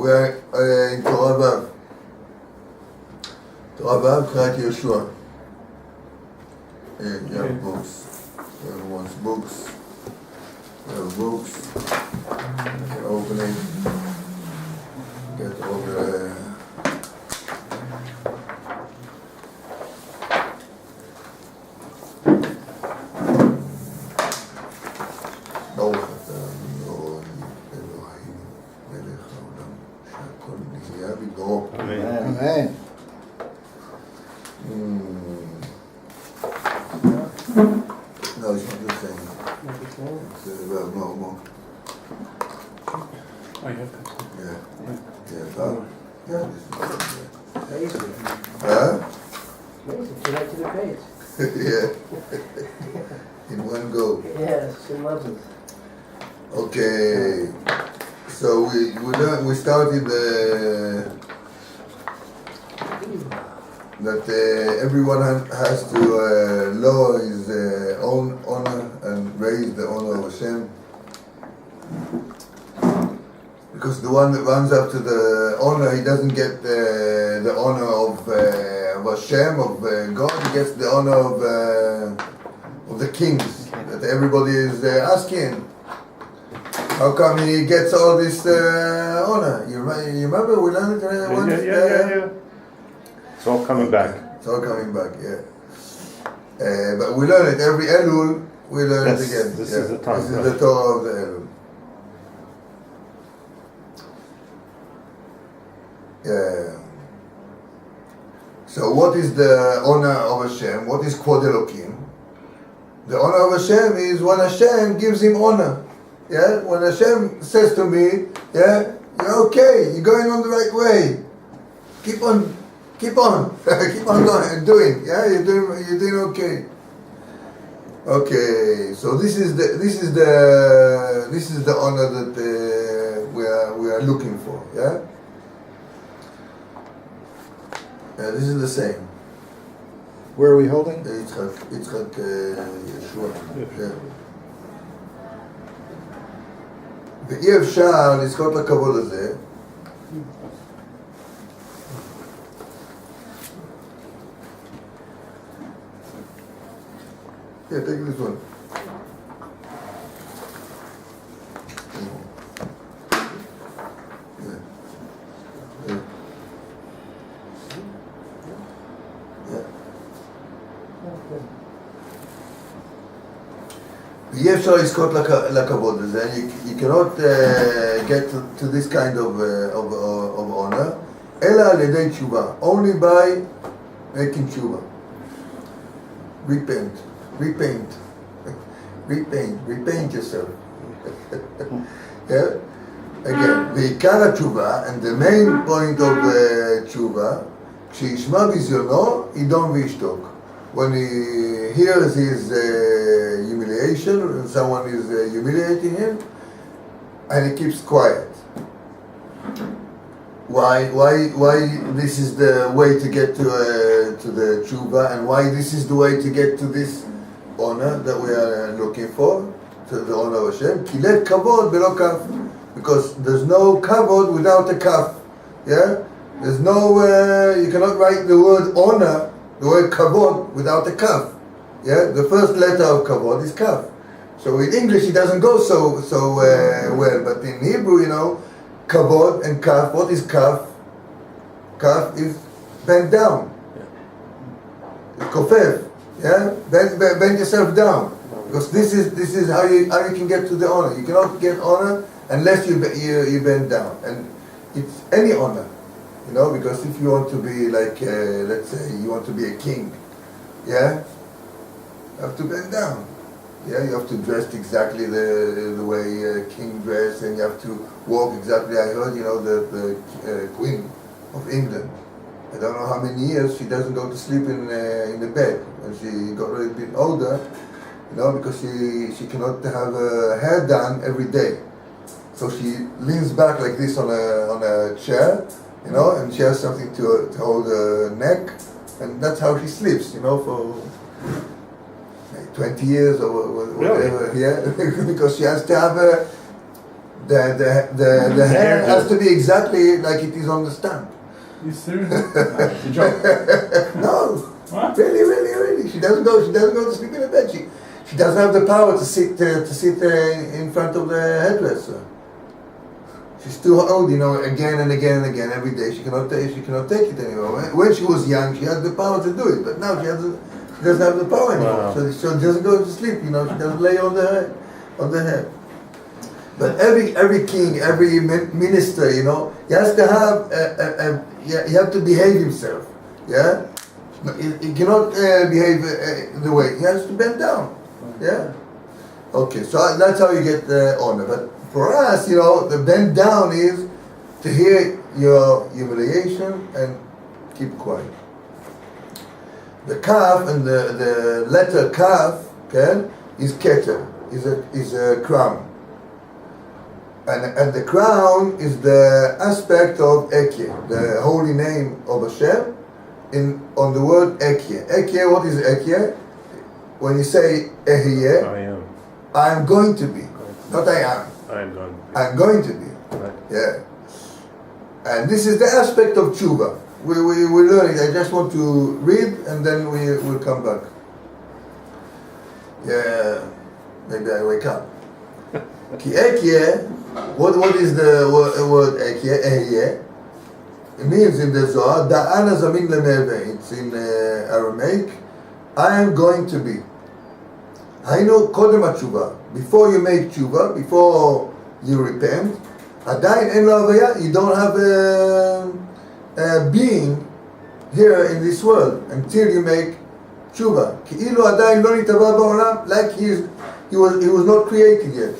we're in Torah Vav. Torah Vav, Krat Yeshua. Yeah, you have books. Everyone wants books. You have books. You can open it. Get over Amen. No, it's not the same. It's about more. Oh, you have that. Yeah. About. Yeah, this is Amazing. Huh? Amazing. She likes to the page. Yeah. In one go. Yes, she loves it. Okay. So we started that everyone has to lower his own honor and raise the honor of Hashem. Because the one that runs up to the honor, he doesn't get the honor of Hashem, of God. He gets the honor of the kings that everybody is asking. How come he gets all this honor? You remember we learned it once? Yeah. It's all coming back. It's all coming back, yeah. But we learn it every ELUL. We learn it again. This is the time. This is the Torah of the ELUL. Yeah. So what is the honor of Hashem? What is Kvod Elokim? The honor of Hashem is when Hashem gives him honor. Yeah, when Hashem says to me, yeah, you're okay, you're going on the right way. Keep on keep on going and doing. Yeah, you're doing okay. Okay, so this is the honor that we are looking for. Yeah. This is the same. Where are we holding? Yitzchak Yeshua. Yeah. ואי אפשר לזכות לכבוד הזה Yeah, take this one. אי אפשר לזכות לכבוד הזה, you cannot get to this kind of honor, אלא על ידי תשובה, only by making תשובה. Repent yourself. Yeah? Again, בעיקר התשובה, and the main point of תשובה, כשישמע ביזיונו, ידום וישתוק. When he hears his humiliation, when someone is humiliating him, and he keeps quiet. Why this is the way to get to the tshuva, and why this is the way to get to this honor that we are looking for, to the honor of Hashem? Kilet kavod belo kaf, because there's no kavod without a kaf. Yeah, there's no you cannot write the word honor, the word kavod, without a kaf. Yeah, the first letter of kavod is kaf. So in English it doesn't go so well, but in Hebrew, you know, kavod and kaf. What is kaf? Kaf is bend down. Kofef. Yeah, bend yourself down, because this is how you can get to the honor. You cannot get honor unless you bend down, and it's any honor, you know. Because if you want to be like, let's say, you want to be a king, yeah, you have to bend down. Yeah, you have to dress exactly the way a king dress, and you have to walk exactly. I heard, you know, the Queen of England, I don't know how many years she doesn't go to sleep in the bed when she got a little bit older, you know, because she cannot have her hair done every day. So she leans back like this on a chair, you know, and she has something to hold her neck, and that's how she sleeps, you know, for 20 years or whatever. Really? Yeah, because she has to have the hair has to be exactly like it is on the stamp. You serious? It's a joke. No, What? really. She doesn't go to sleep in the bed. She doesn't have the power to sit in front of the hairdresser. She's too old, again and again every day. She cannot take it anymore. When she was young, she had the power to do it, but now she doesn't have the power anymore. Wow. So she doesn't go to sleep. She doesn't lay on the head. But every king, every minister, he has to have he have to behave himself. Yeah, he cannot behave the way he has to bend down. Yeah. Okay, so that's how you get honor. But for us, the bend down is to hear your humiliation and keep quiet. The kaf and the letter kaf, okay, is keter, is a crown. And the crown is the aspect of Ekye, the holy name of Hashem, on the word Ekye. Ekye, what is Ekye? When you say Ehyeh, I am going to be, not I am. I'm going to be. Right. Yeah. And this is the aspect of Teshuva. We learn it. I just want to read and then we will come back. Yeah, maybe I wake up. Ki Ekye, what is the word Ekye? Ehyeh. It means in the Zohar, Da'ana Zamin Lemeve. It's in Aramaic. I am going to be. Hainu Kodem HaTshuva. Before you make Teshuva, before you repent, Adayin En Lo Havaya, you don't have a being here in this world until you make Teshuva. Ki'ilu Adayin Lo Nitava Ba'olam, like he was not created yet.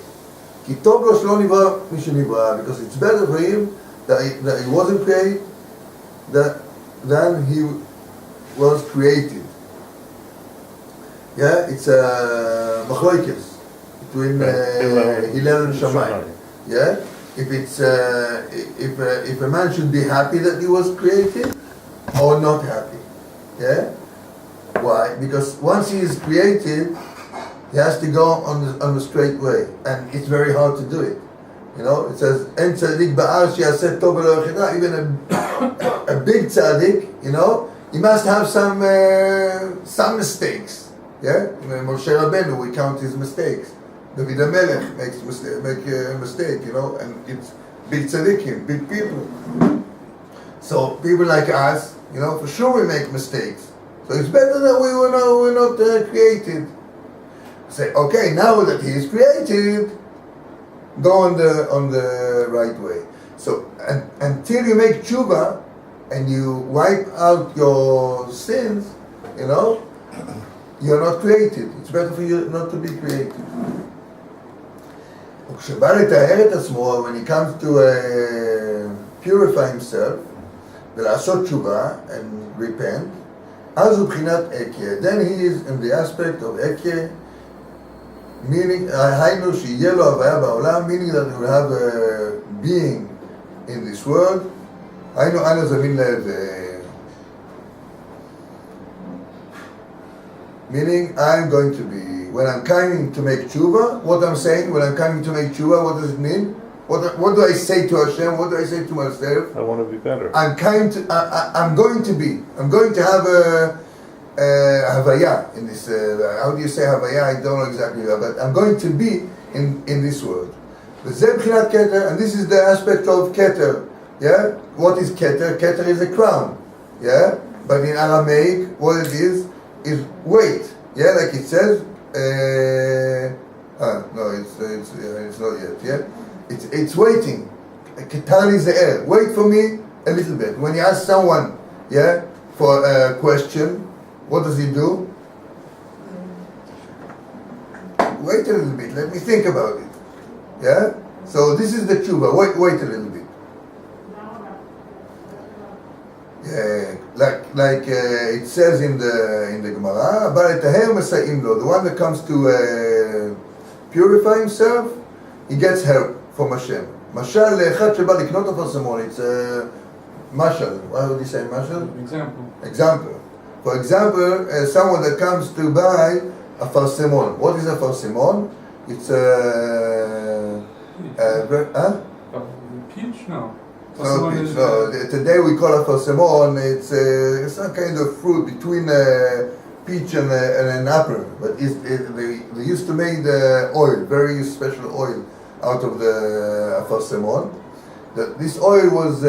Ki Tov Lo Shelo Nivra Mishenivra, because it's better for him that he wasn't created than he was created. Yeah, it's a machloikes between Hillel and Shammai. Yeah, if it's if a man should be happy that he was created or not happy. Yeah, why? Because once he is created, he has to go on the straight way, and it's very hard to do it. It says En tzaddik ba'ar she'aseh tov v'lo yechida. Even a big tzaddik, he must have some mistakes. Yeah, Moshe Rabbeinu, we count his mistakes. David HaMelech make a mistake, and it's big tzaddikim, big people. So people like us, for sure we make mistakes. So it's better that we're not created. Say, okay, now that he is created, go on the right way. So until you make tshuva and you wipe out your sins, you're not created. It's better for you not to be created. וכשבא לטהר את עצמו, when he comes to purify himself, ולעשות תשובה and repent, אז הוא בחינת אקיה. Then he is in the aspect of אקיה, meaning, היינו שיהיה לו הוויה בעולם, meaning that he will have a being in this world, היינו אנו זמין meaning I'm going to be, when I'm coming to make tshuva, what I'm saying, when I'm coming to make tshuva, what does it mean? What do I say to Hashem? What do I say to myself? I want to be better. I'm going to have a havaya in this, how do you say havaya? I don't know exactly, but I'm going to be in this world. וזה בחינת כתר, and this is the aspect of keter. Yeah? What is keter? Keter is a crown. Yeah? But in Aramaic, what it is weight. Yeah, like it says. No, it's not yet. Yeah, it's waiting. Keter is the air. Wait for me a little bit. When you ask someone, yeah, for a question, what does he do? Wait a little bit. Let me think about it. Yeah. So this is the tshuva. Wait a little bit. Like it says in the Gemara, the one that comes to purify himself, he gets help from Hashem. Mashal echad sheba liknot afarsemon. It's mashal. Why would you say mashal? Example. For example, someone that comes to buy a farsemon. What is a farsemon? It's Huh? Peach? No. No, peach, no. Today we call it persimmon. It's some kind of fruit between peach and an apple. But they used to make the oil, very special oil, out of the persimmon. This oil was...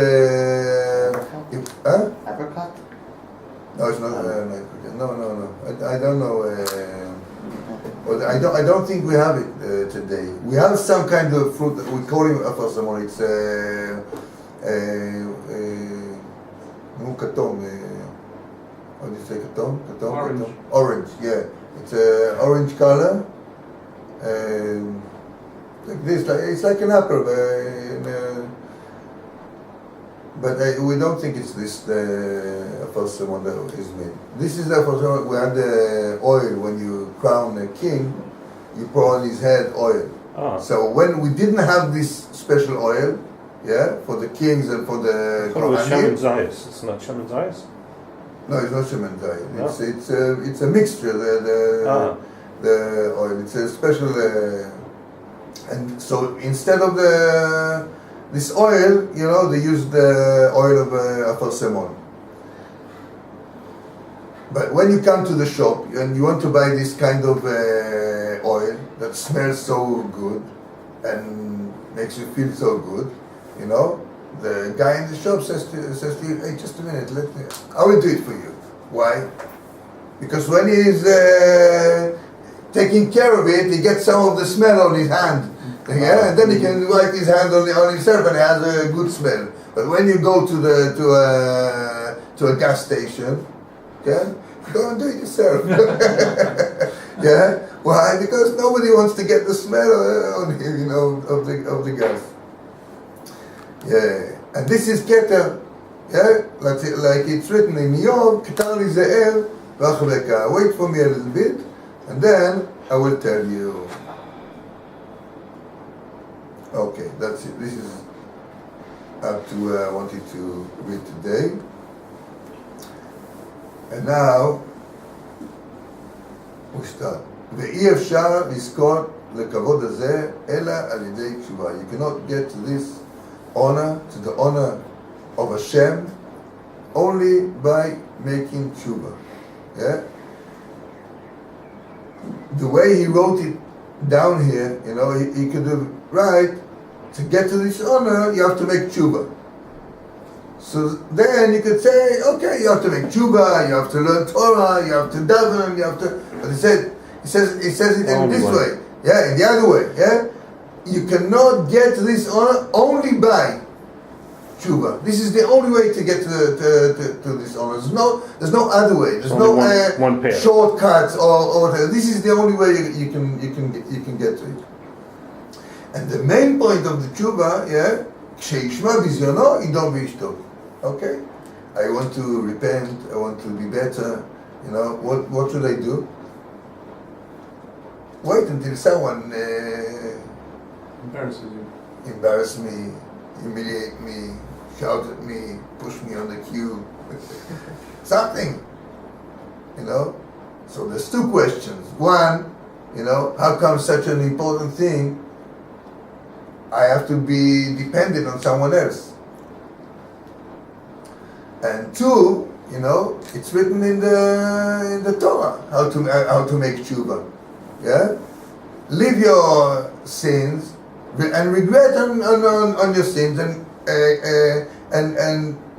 huh? Apricot? No, it's not. No. I don't know. Well, I don't think we have it today. We have some kind of fruit that we call it persimmon. It's katom. How do you say katom? Orange. Katom? Orange. Yeah, it's orange color. Like this, it's like an apple. But we don't think it's this the first one that is made. This is the first one. We had the oil when you crown a king. You pour on his head oil. Ah. So when we didn't have this special oil, yeah, for the kings and for the I thought it was Kohanim. Shemin Zayis. It's not Shemin Zayis? No, it's not shemen zayit. No? It's a mixture. The oil. It's a special. And so instead of this oil, you know, they use the oil of persimmon. But when you come to the shop and you want to buy this kind of oil that smells so good and makes you feel so good, you know, the guy in the shop says to you, hey, just a minute, I will do it for you. Why? Because when he's taking care of it, he gets some of the smell on his hand. Yeah, and then he can wipe his hand on himself and it has a good smell. But when you go to a gas station, yeah, go and do it yourself. Yeah, why? Because nobody wants to get the smell on him, you know, of the gas. Yeah, and this is keter. Yeah, like it's written in Yov, keter li ze'er v'achveka. Wait for me a little bit, and then I will tell you. Okay, that's it. This is up to I wanted to read today. And now we start. ואי אפשר לזכות לכבוד הזה אלא על ידי תשובה. You cannot get to this honor, to the honor of Hashem, only by making tshuva. Yeah? The way he wrote it down here, you know, he could have write, to get to this honor, you have to make tshuva. So then you could say, okay, you have to make tshuva, you have to learn Torah, you have to daven, you have to. But he says it in this way, yeah, in the other way, yeah. You cannot get to this honor only by tshuva. This is the only way to get to this honor. There's no other way. There's no one path. Shortcuts or this is the only way you can get to it. And the main point of the tshuva, yeah, כשישמע בזיונו, ידום וישתוק. Okay? I want to repent, I want to be better, you know, what should I do? Wait until someone Embarrasses you. embarrass me, humiliate me, shout at me, push me on the queue. Something, you know? So there's two questions. One, you know, how come such an important thing I have to be dependent on someone else? And two, you know, it's written in the Torah how to make tshuva. Yeah, leave your sins and regret on your sins and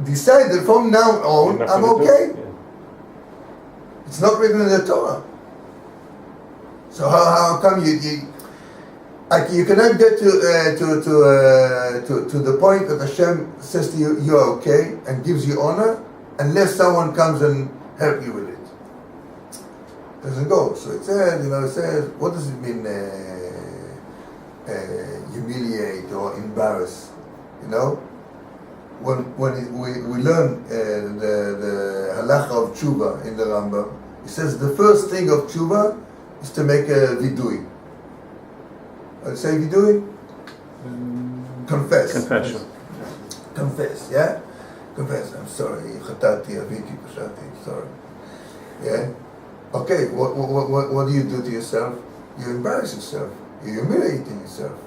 decide that from now on I'm okay. Yeah. It's not written in the Torah. So how come you cannot get to the point that Hashem says to you, you're okay, and gives you honor, unless someone comes and help you with it. Doesn't go. So it says, what does it mean, humiliate or embarrass? You know, when we learn the halacha of tshuva in the Rambam, it says the first thing of tshuva is to make a vidui. What say vidui? Confess. Confession. Confess, yeah? Confess, I'm sorry, chatati, aviti, pashati, sorry. Yeah? Okay, what do you do to yourself? You embarrass yourself. You're humiliating yourself.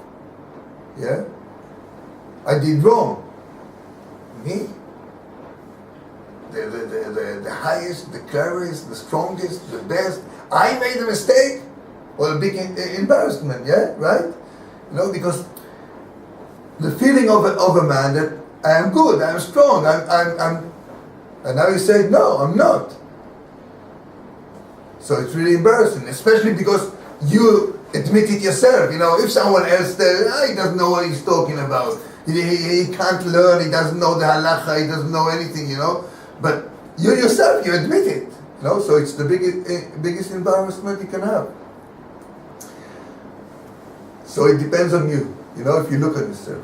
Yeah? I did wrong. Me? The highest, the cleverest, the strongest, the best. I made a mistake? Well, a big embarrassment, yeah? Right? Because the feeling of a man that I am good, I am strong, I'm and now you say, no, I'm not. So it's really embarrassing, especially because you admit it yourself. If someone else says, he doesn't know what he's talking about. He can't learn, he doesn't know the halacha, he doesn't know anything, But you yourself, you admit it. So it's the biggest embarrassment you can have. So it depends on you, if you look at yourself.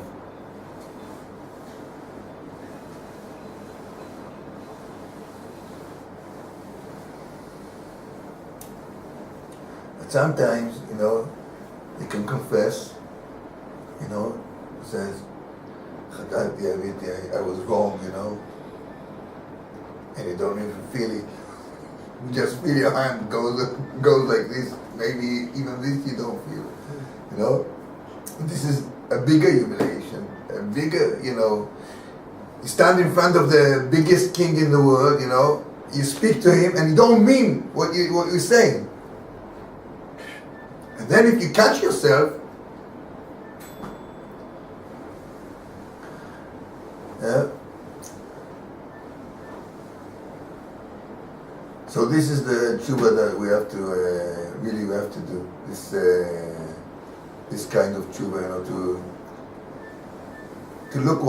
But sometimes, you can confess, says, I was wrong, and you don't even feel it. You just feel your hand goes like this. Maybe even this you don't feel. This is a bigger humiliation, a bigger, you stand in front of the biggest king in the world, you speak to him and you don't mean what you're saying. And then if you catch yourself, yeah. So this is the tshuva that we have to do. This kind of tshuva, to look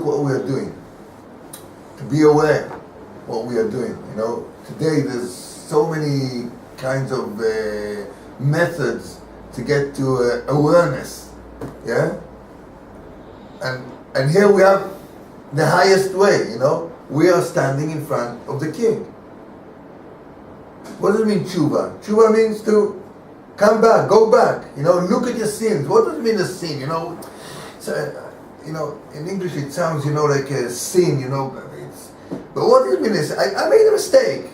what we are doing, to be aware what we are doing. Today there's so many kinds of methods to get to awareness, yeah. And here we have the highest way. We are standing in front of the King. What does it mean, tshuva? Tshuva means to come back, go back. Look at your sins. What does it mean, a sin? So, in English it sounds, like a sin. But what does it mean is, I made a mistake.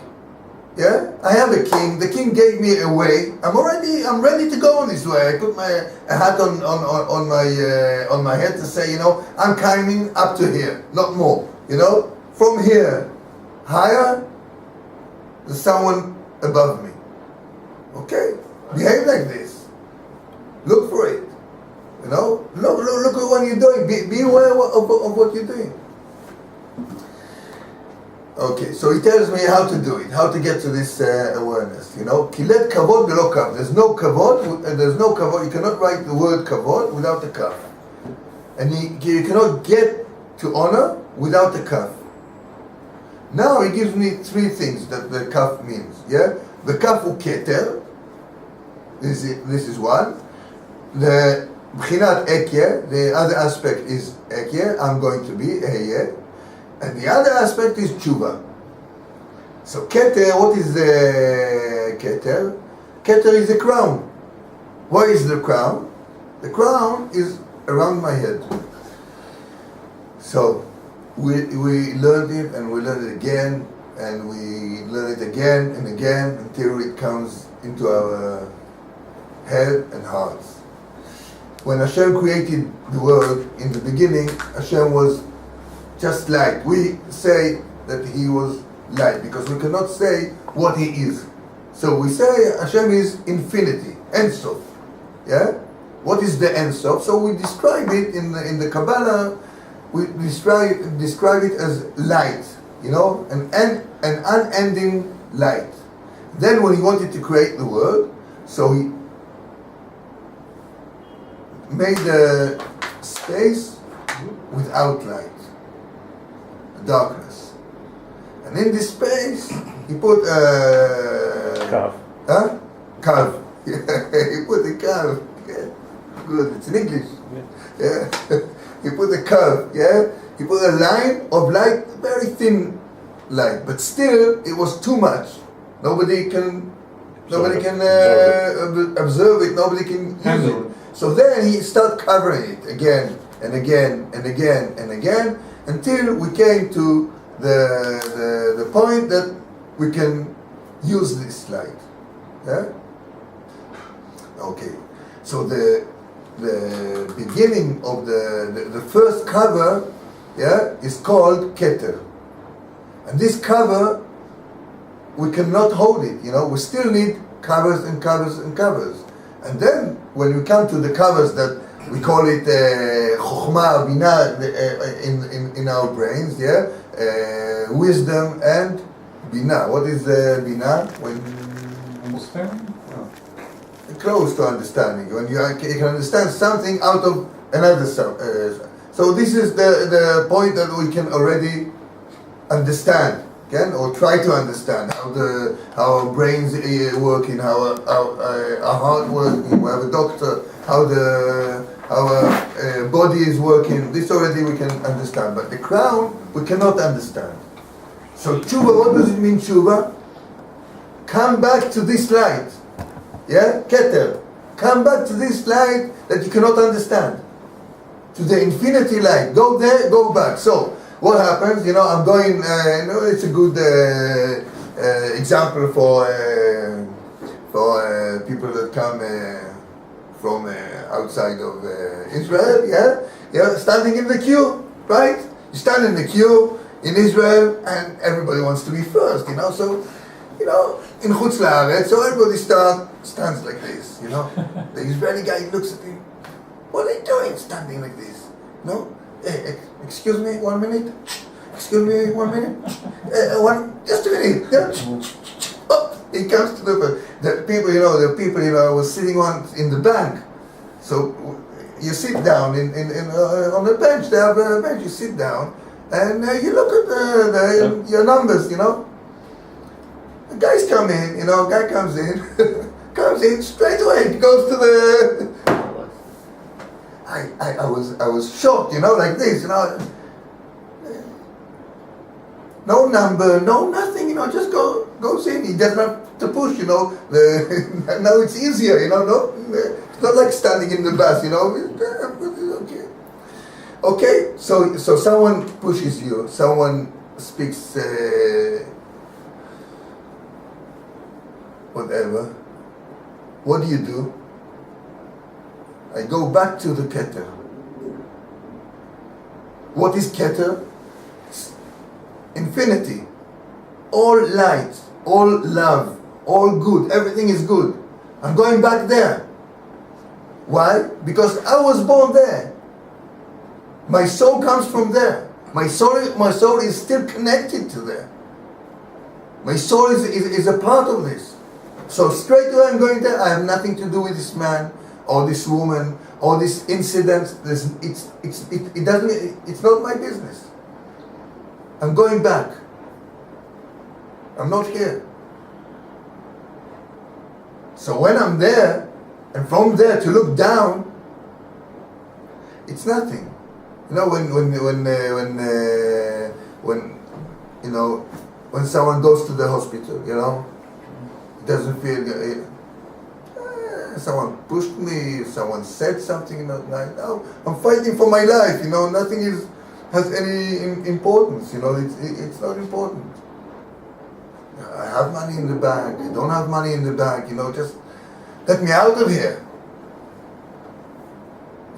Yeah, I have a king. The king gave me a way. I'm ready to go on this way. I put a hat on my head to say, I'm climbing up to here, not more. From here, higher, there's someone above me. Okay, behave like this. Look for it. Look at what you're doing. Be aware of what you're doing. Okay, so he tells me how to do it, how to get to this awareness. Kilet kavod below kaf. There's no kavod. You cannot write the word kavod without the kaf, and you cannot get to honor without the kaf. Now he gives me three things that the kaf means. Yeah, the kaf u keter. This is one. The bchinat ekye. The other aspect is ekye. I'm going to be ehye. And the other aspect is tshuva. So keter, what is the keter? Keter is the crown. What is the crown? The crown is around my head. So we learned it and we learned it again and we learn it again and again until it comes into our head and hearts. When Hashem created the world in the beginning, Hashem was just light. We say that he was light because we cannot say what he is. So we say Hashem is infinity, Ein Sof. Yeah? What is the Ein Sof? So we describe it in the Kabbalah. We describe it as light. An unending light. Then when he wanted to create the world, so he made a space without light. Darkness, and in this space he put a Kav. Kav. He put a kav. Yeah. Good. It's in English. Yeah. He put a kav. Yeah. He put a line of light, very thin light, but still it was too much. Nobody can observe it. Nobody can use it. So then he started covering it again and again and again and again, until we came to the point that we can use this light. Yeah? Okay. So the the beginning of the first cover, yeah, is called Keter. And this cover, we cannot hold it, we still need covers and covers and covers. And then when we come to the covers that we call it Chokhmah, Binah in our brains, yeah, wisdom and Binah. What is Binah? When Understand? close to understanding, when you can understand something out of another. So this is the point that we can already understand, or try to understand how our brains working, how our heart working. We have a doctor, how our body is working. This already we can understand, but the crown we cannot understand. So Teshuva, what does it mean, Teshuva? Come back to this light. Yeah? Keter. Come back to this light that you cannot understand. To the infinity light. Go there, go back. So, what happens? I'm going, it's a good example for people that come from outside of Israel, yeah? Standing in the queue, right? You stand in the queue in Israel and everybody wants to be first, so, in Chutz La'aretz, so everybody stands like this, The Israeli guy looks at him. What are you doing standing like this? No? Hey, excuse me, 1 minute. Excuse me, 1 minute. Just a minute. Oh, he comes to the people, I was sitting in the bank. So you sit down on the bench, they have a bench, you sit down, and you look at your numbers, The guys come in, guy comes in, straight away, goes to the... I was shocked, like this, no number, no nothing, just goes in. He doesn't have to push, now it's easier, no, it's not like standing in the bus, okay, so someone pushes you, someone speaks whatever. What do? I go back to the Keter. What is Keter? Infinity. All light, all love, all good, everything is good. I'm going back there. Why? Because I was born there. My soul comes from there. My soul is still connected to there. My soul is a part of this. So straight away I'm going there. I have nothing to do with this man or this woman or this incident. It's not my business. I'm going back. I'm not here. So when I'm there, and from there to look down, it's nothing. When someone goes to the hospital, it doesn't feel. Someone pushed me. Someone said something. No, I'm fighting for my life. Nothing has any importance. It's not important. I have money in the bank. I don't have money in the bank. Just let me out of here.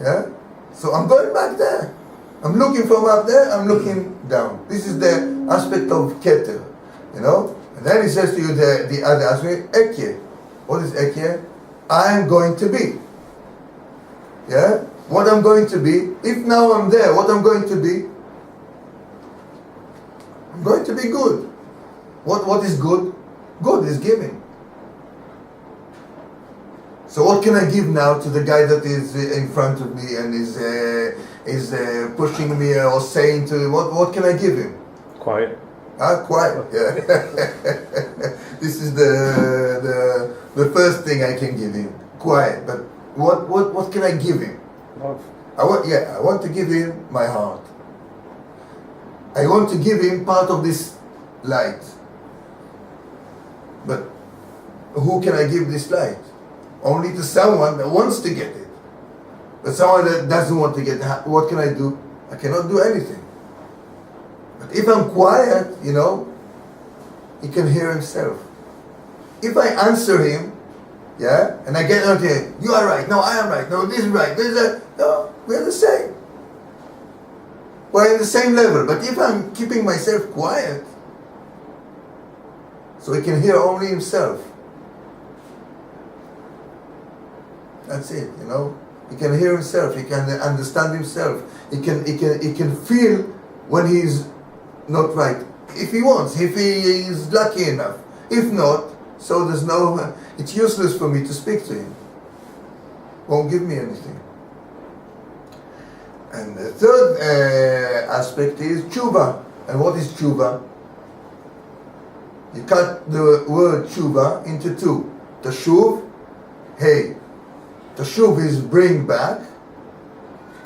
Yeah. So I'm going back there. I'm looking from up there. I'm looking down. This is the aspect of Keter. And then he says to you the other aspect, Ekye. What is Ekye? I am going to be. Yeah? What I'm going to be. If now I'm there, what I'm going to be? I'm going to be good. What is good? Good is giving. So what can I give now to the guy that is in front of me and is pushing me or saying to him, what can I give him? Quiet. Quiet. Yeah. This is the first thing I can give him. Quiet. But what can I give him? Love. I want to give him my heart. I want to give him part of this light. But who can I give this light? Only to someone that wants to get it. But someone that doesn't want to get it, what can I do? I cannot do anything. But if I'm quiet, he can hear himself. If I answer him, Yeah? And I get out here, you are right, no, I am right, no, this is right, this is that. No, we're the same. We're in the same level. But if I'm keeping myself quiet, so he can hear only himself, that's it, you know. He can hear himself, he can understand himself, he can feel when he's not right. If he wants, if he is lucky enough. If not, so there's no, it's useless for me to speak to him. Won't give me anything. And the third aspect is Teshuva. And what is Teshuva? You cut the word Teshuva into two. Teshuv, hey. Teshuv is bring back.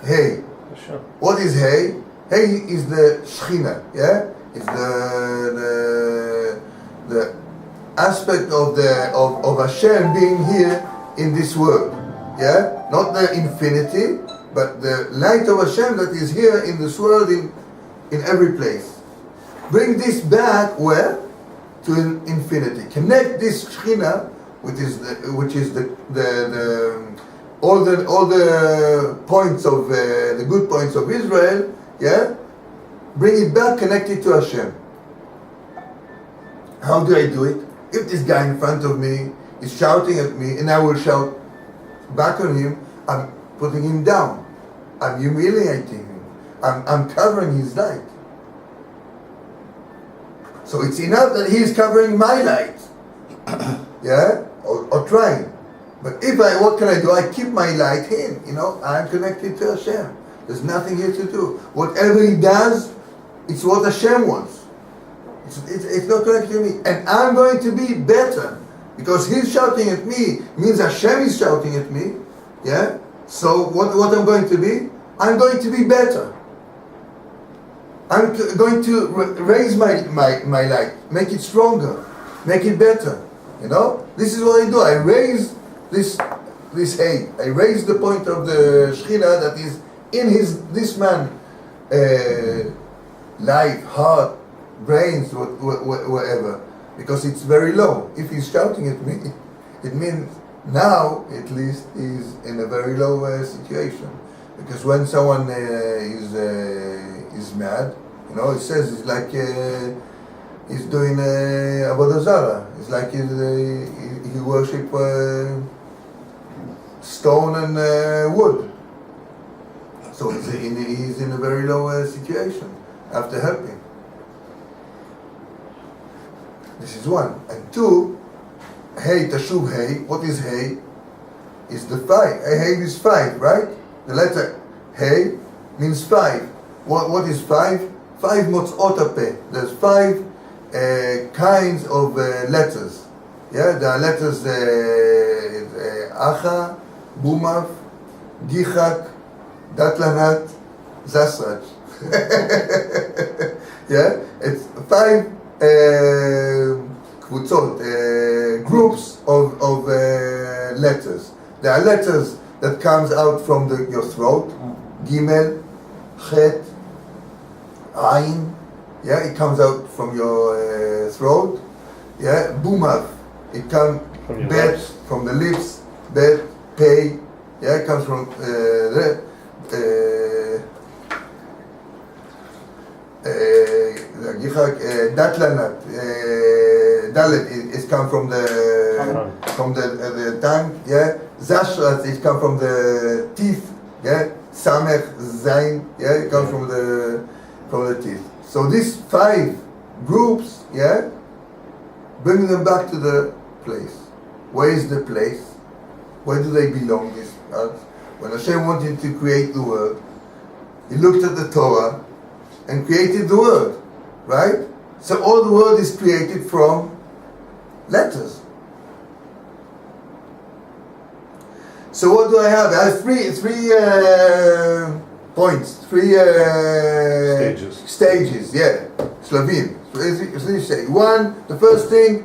Hey. Sure. What is hey? Hey is the Shechina, yeah? It's the aspect of Hashem being here in this world, yeah? Not the infinity, but the light of Hashem that is here in this world, in every place. Bring this back where? To infinity. Connect this Shechina, which is all the points of the good points of Israel, yeah. Bring it back, connect it to Hashem. How do I do it? If this guy in front of me is shouting at me, and I will shout back on him, I'm putting him down. I'm humiliating him. I'm covering his light. So it's enough that he is covering my light. Yeah? Or trying. But what can I do? I keep my light in, you know, I'm connected to Hashem. There's nothing here to do. Whatever he does, it's what Hashem wants. It's not connected to me. And I'm going to be better. Because he's shouting at me, means Hashem is shouting at me. Yeah? So what I'm going to be? I'm going to be better. I'm going to raise my light, make it stronger, make it better. You know? This is what I do. I raise this hay. I raise the point of the Shechina that is in this man life, heart, brains, whatever. Because it's very low. If he's shouting at me, it means now at least he's in a very low situation. Because when someone is mad, you know, it says it's like he's doing avodah zarah. It's like he worship stone and wood. So he's in a very low situation after helping. This is one. And two, hey, Teshuv hey. What is hey? Is the five. Hey is five, right? The letter hey means five. What is five? Five motzot peh. There's five kinds of letters. Yeah, there are letters Acha, Bumav, Gichak, Datlanat, Zasrach. Yeah, it's five groups of letters. There are letters that comes out from your throat, Gimel, Chet, Ain, yeah, it comes out from your throat, yeah, Bumav, it comes Bet, from the lips, Bet, Pei, yeah, it comes from Datlanat, Dalet, it comes from the tongue, yeah. Zashrat, it comes from the teeth, yeah. Samech, Zain, yeah, it comes from the teeth. So these five groups, yeah, bring them back to the place. Where is the place? Where do they belong? These parts? When Hashem wanted to create the world, He looked at the Torah and created the world, right? So all the world is created from letters. So what do I have? I have three points, three stages. Yeah, Slavim. So as you say, one, the first thing,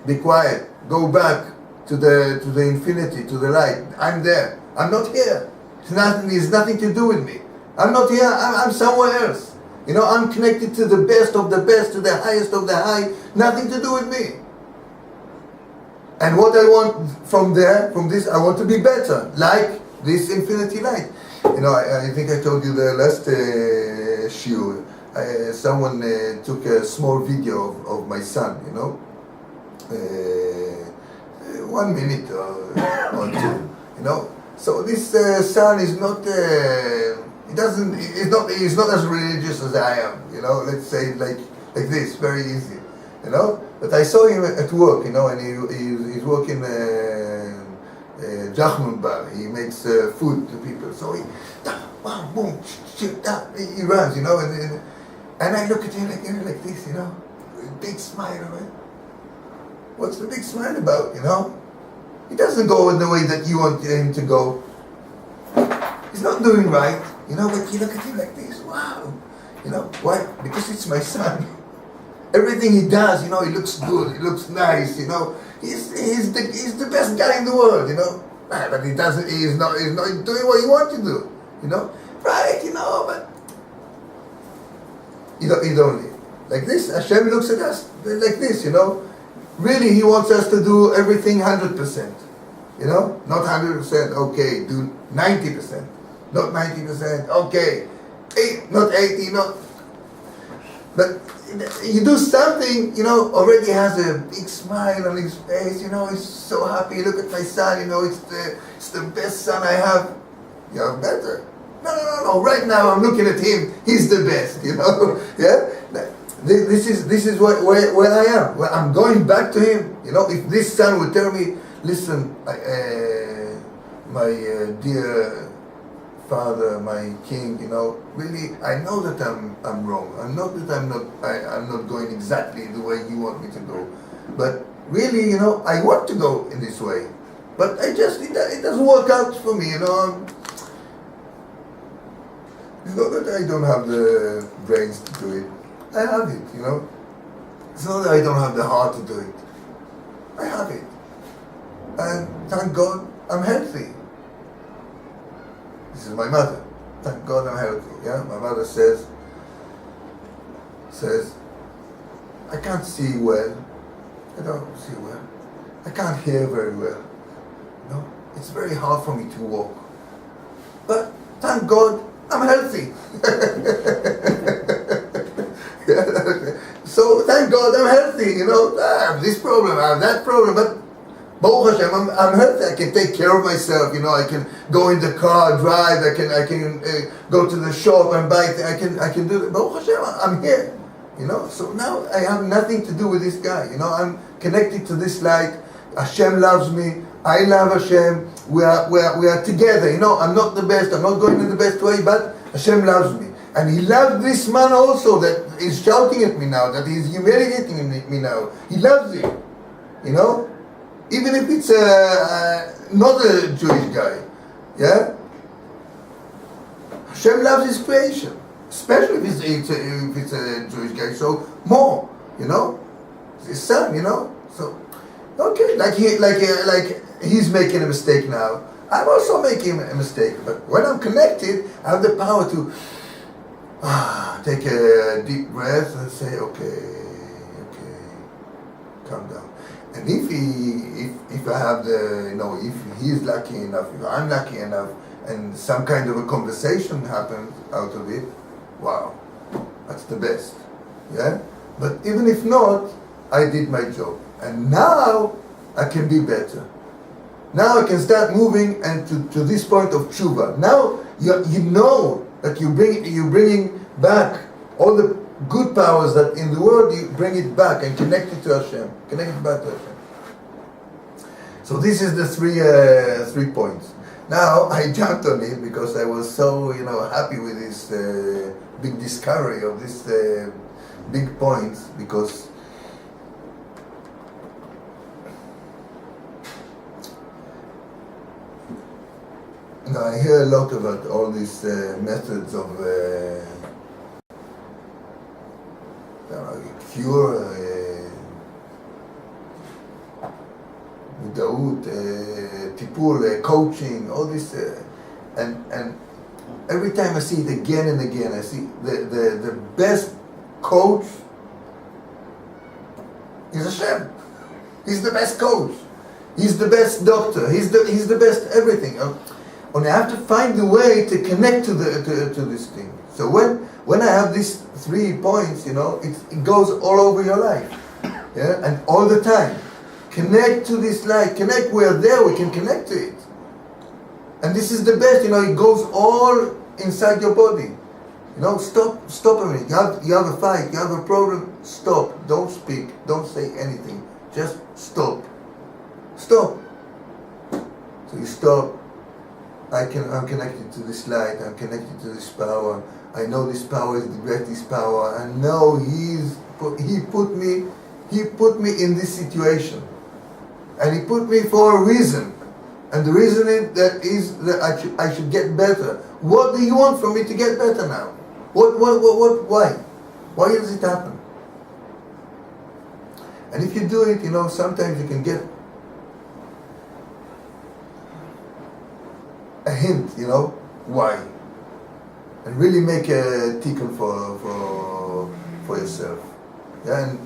be quiet. Go back to the infinity, to the light. I'm there. I'm not here. It's nothing to do with me. I'm not here. I'm somewhere else. You know, I'm connected to the best of the best, to the highest of the high. Nothing to do with me. And what I want from this, I want to be better, like this infinity light. You know, I think I told you the last shiur. Someone took a small video of my son, you know, 1 minute or two, you know. So this son is not, he's not as religious as I am, you know. Let's say like this, very easy, you know. But I saw him at work, you know, and he's working Nachman bar. He makes food to people. So he, wow, boom, he runs, you know, and I look at him like this, you know, with a big smile, right? What's the big smile about, you know? He doesn't go in the way that you want him to go. He's not doing right, you know, but you look at him like this, wow. You know, why? Because it's my son. Everything he does, you know, he looks good, he looks nice, you know. He's the best guy in the world, you know. But he's not doing what you want to do, you know. Right, you know, but you don't live. Like this, Hashem looks at us like this, you know. Really, He wants us to do everything 100%. You know? Not 100%, okay, do 90%. Not 90%, okay. Not 80, not... But you do something, you know, already has a big smile on his face, you know, he's so happy. Look at my son, you know, it's the best son I have. You have better. No. Right now I'm looking at him. He's the best, you know. Yeah. This is where I am. Well, I'm going back to him. You know, if this son would tell me, listen, my dear father, my king, you know, really, I know that I'm wrong. I know that I'm not going exactly the way you want me to go. But really, you know, I want to go in this way. But it doesn't work out for me, you know. It's not that I don't have the brains to do it. I have it, you know. It's not that I don't have the heart to do it. I have it. And thank God I'm healthy. This is my mother. Thank God I'm healthy. Yeah, my mother says, I can't see well. I don't see well. I can't hear very well. No, it's very hard for me to walk. But thank God I'm healthy. So thank God I'm healthy. You know, I have this problem, I have that problem, but Baruch Hashem, I'm healthy. I can take care of myself. You know, I can go in the car, drive. I can go to the shop and buy. I can do that. Baruch Hashem, I'm here. You know, so now I have nothing to do with this guy. You know, I'm connected to this light. Hashem loves me. I love Hashem. We are together. You know, I'm not the best. I'm not going in the best way, but Hashem loves me. And He loves this man also that is shouting at me now, that is humiliating me now. He loves him. You know? Even if it's not a Jewish guy, yeah? Hashem loves His creation, especially if it's a Jewish guy, so more, you know? It's His son, you know? So, okay, like he's making a mistake now, I'm also making a mistake, but when I'm connected, I have the power to take a deep breath and say, okay, calm down. And if I have the, you know, if he's lucky enough, if I'm lucky enough, and some kind of a conversation happens out of it, wow, that's the best, yeah? But even if not, I did my job. And now I can be better. Now I can start moving and to this point of Teshuva. Now you know that you're bringing back all the good powers that in the world, you bring it back and connect it to Hashem. Connect it back to Hashem. So this is the three points. Now I jumped on it because I was so, you know, happy with this big discovery of this big points, because now I hear a lot about all these methods of cure, muda'ut, tipul, coaching, all this, and every time I see it again and again, I see the best coach is Hashem. He's the best coach. He's the best doctor. He's the best everything. Only I have to find the way to connect to this thing. So when I have these 3 points, it goes all over your life, yeah, and all the time. Connect to this light. Connect. We're there. We can connect to it. And this is the best. It goes all inside your body. Stop a minute. You have a fight. You have a problem. Stop. Don't speak. Don't say anything. Just stop. Stop. So you stop. I'm connected to this light. I'm connected to this power. I know this power is the greatest power. I know He put me in this situation, and He put me for a reason. And the reason is that I should get better. What do you want from me to get better now? Why? Why does it happen? And if you do it, sometimes you can get a hint, why. And really make a tikkun for yourself. Yeah,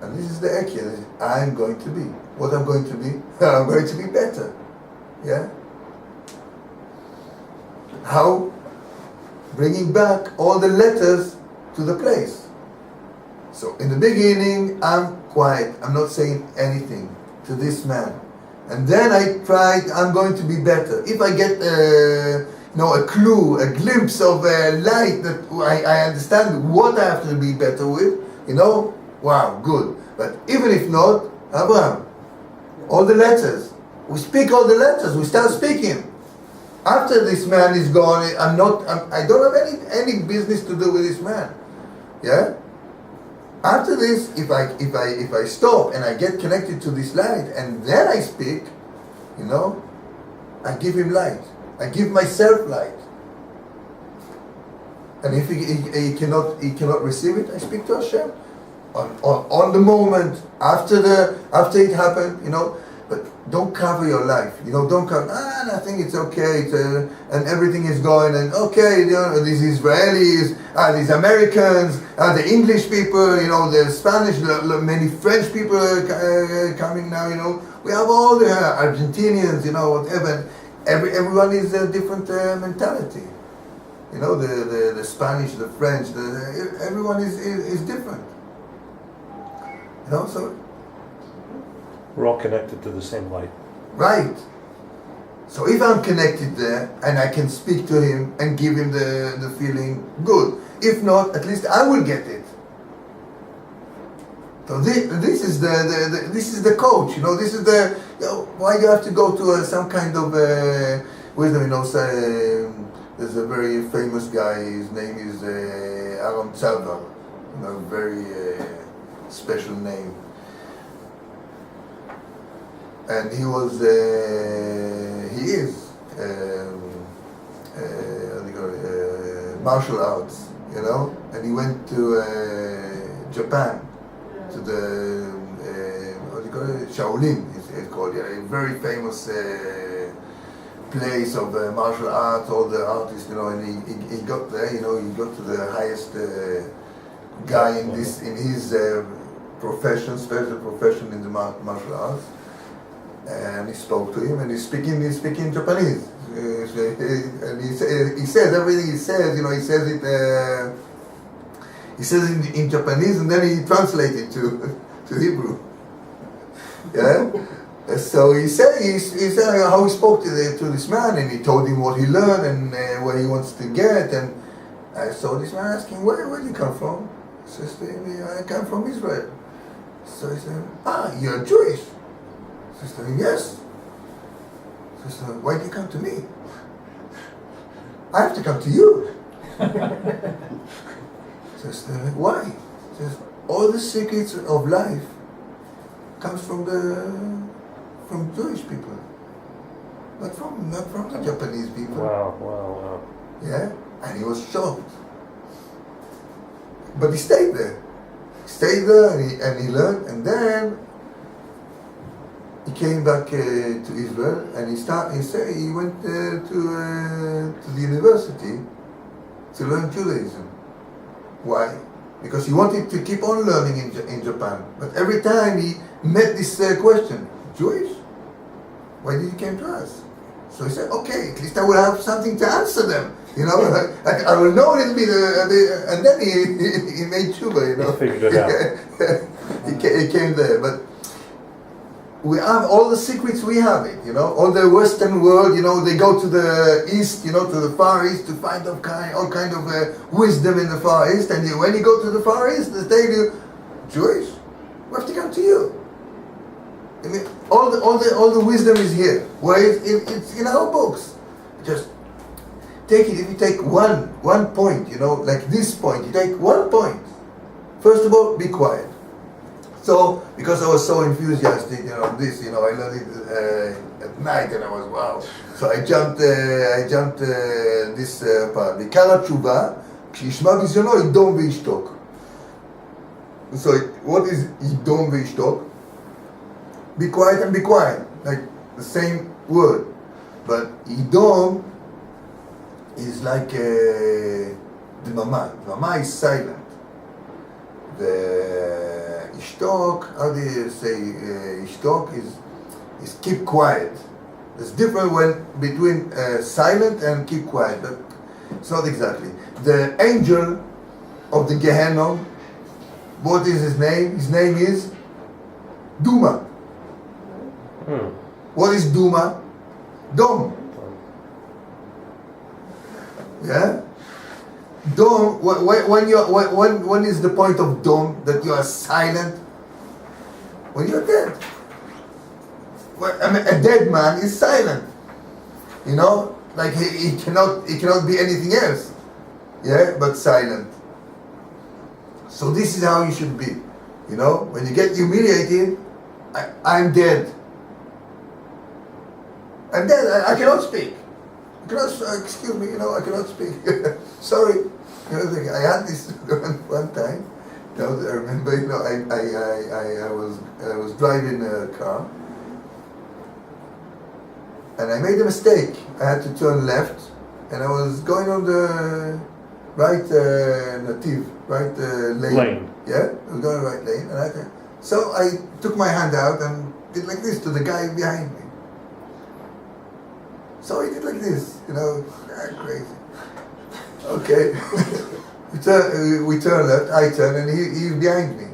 and this is the ekya. I'm going to be. What I'm going to be? I'm going to be better. Yeah? How? Bringing back all the letters to the place. So in the beginning, I'm quiet. I'm not saying anything to this man. And then I tried, I'm going to be better. If I get a clue, a glimpse of a light that I understand what I have to be better with, wow, good. But even if not, Abraham, all the letters. We speak all the letters. We start speaking. After this man is gone, I don't have any business to do with this man. Yeah? After this, if I stop and I get connected to this light and then I speak, I give him light. I give myself light. And if he cannot receive it, I speak to Hashem. On the moment, after it happened, but don't cover your life. Don't cover, I think it's okay, and everything is going, and okay, these Israelis, these Americans, the English people, the Spanish, many French people are coming now, we have all the Argentinians, whatever. Everyone is a different mentality. The Spanish, the French, everyone is different. So We're all connected to the same light. right. So if I'm connected there and I can speak to him and give him the feeling, good. If not, at least I will get it. So this is the coach. This is the why you have to go to some kind of wisdom. There's a very famous guy. His name is Aaron Tzadok. Very special name. And he is martial arts, and he went to Japan, to the Shaolin, it's called, a very famous place of martial arts, all the artists, and he got there, he got to the highest guy in his profession, special profession in the martial arts. And he spoke to him, and he's speaking Japanese. And he says everything he says. He says it in Japanese, and then he translates it to Hebrew. Yeah. So he said how he spoke to this man, and he told him what he learned and where he wants to get. And I saw this man asking, where do you come from? He says to him, I come from Israel. So he said, you're Jewish. Sister, yes. Sister, why do you come to me? I have to come to you. Sister, why? Says, all the secrets of life comes from Jewish people, not from the Japanese people. Wow. Yeah, and he was shocked. But he stayed there. And he learned, and then he came back to Israel, and he went to the university to learn Judaism. Why? because he wanted to keep on learning in Japan. But every time he met this question, Jewish? Why did you came to us? So he said, okay, at least I will have something to answer them. You know, I will know a little bit, and then he made tshuva, you know. He figured it out. He came there, but we have all the secrets, we have it, you know. All the Western world, you know, they go to the East, you know, to the Far East to find all kind of wisdom in the Far East, and when you go to the Far East, they tell you, Jewish, we have to come to you. I mean, all the wisdom is here. Where it's in our books. Just take it. If you take one point, you know, like this point, you take 1 point. First of all, be quiet. So, because I was so enthusiastic, you know, this, you know, I learned it at night, and I was wow. So I jumped this part. Vikara Teshuva, כשישמע ביזיונו, ידום וישתוק. So, what is ידום וישתוק? Be quiet and be quiet, like the same word. But Idom is like Dmama. Dmama is silent. The Ishtok, how do you say Ishtok is keep quiet. There's different between silent and keep quiet, but it's not exactly. The angel of the Gehenna, what is his name? His name is Duma. What is Duma? Dom. Yeah? Dom, when is the point of Dom that you are silent? When you're dead. I mean, a dead man is silent. You know? Like he cannot be anything else. Yeah? But silent. So this is how you should be. You know? When you get humiliated, I'm dead. And then I cannot speak. Excuse me, you know, I cannot speak. Sorry. You know, I had this one time. You know, I remember, you know, I was driving a car, and I made a mistake. I had to turn left, and I was going on the right lane. Yeah, I was going right lane, and so I took my hand out and did like this to the guy behind me. So he did like this, you know, crazy. Okay, we turn left, I turn, and he's behind me.